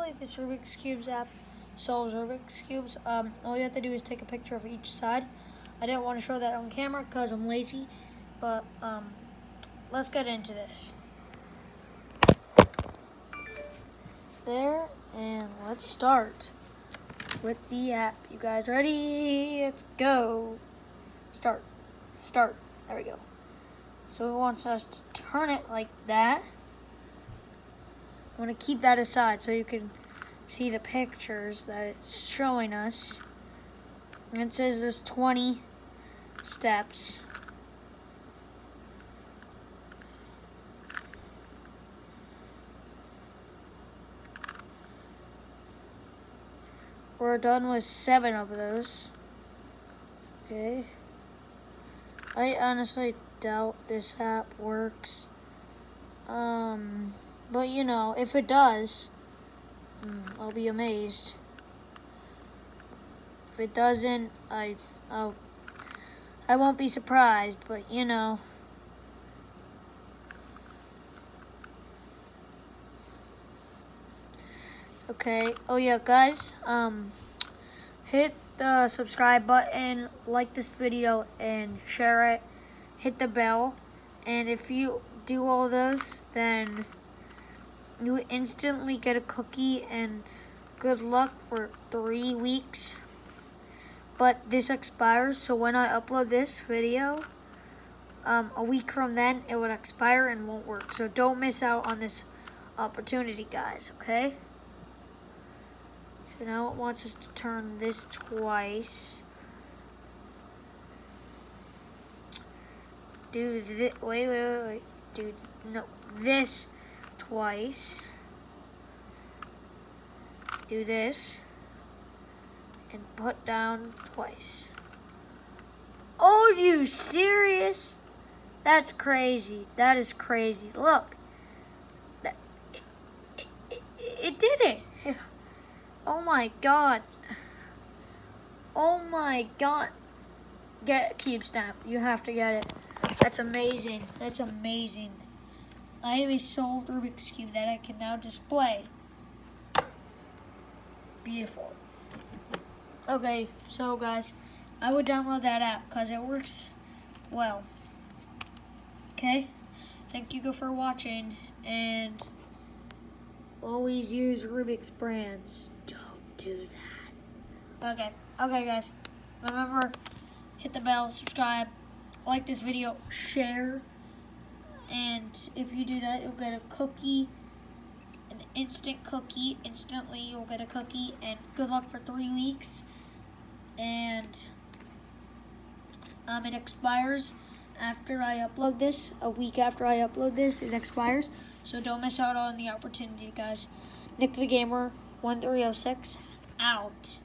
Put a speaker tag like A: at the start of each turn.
A: Basically, this Rubik's Cubes app solves Rubik's Cubes. All you have to do is take a picture of each side. I didn't want to show that on camera because I'm lazy, but let's get into this. There, and let's start with the app. You guys ready? Let's go. Start. There we go. So it wants us to turn it like that. I want to keep that aside so you can see the pictures that it's showing us. And it says there's 20 steps. We're done with 7 of those. Okay. I honestly doubt this app works. But you know, if it does, I'll be amazed. If it doesn't, I won't be surprised, but you know. Okay, oh yeah, guys, hit the subscribe button, like this video, and share it. Hit the bell, and if you do all those, then you instantly get a cookie, and good luck for 3 weeks. But this expires, so when I upload this video, a week from then, it would expire and won't work. So don't miss out on this opportunity, guys, okay? So now it wants us to turn this twice. Do this, wait. Do, no, this twice. Do this. And put down twice. Oh, are you serious? That's crazy. That is crazy. Look. It did it. Oh my god. Oh my god. Get Cube Snap. You have to get it. That's amazing. That's amazing. I have a solved Rubik's Cube that I can now display. Beautiful. Okay, so guys, I would download that app because it works well. Okay? Thank you for watching, and always use Rubik's brands. Don't do that. Okay guys. Remember, hit the bell, subscribe, like this video, share, and if you do that, you'll get a cookie, an instant cookie. Instantly, you'll get a cookie, and good luck for 3 weeks. And it expires after I upload this. A week after I upload this, it expires. So don't miss out on the opportunity, guys. Nick the Gamer 1306 out.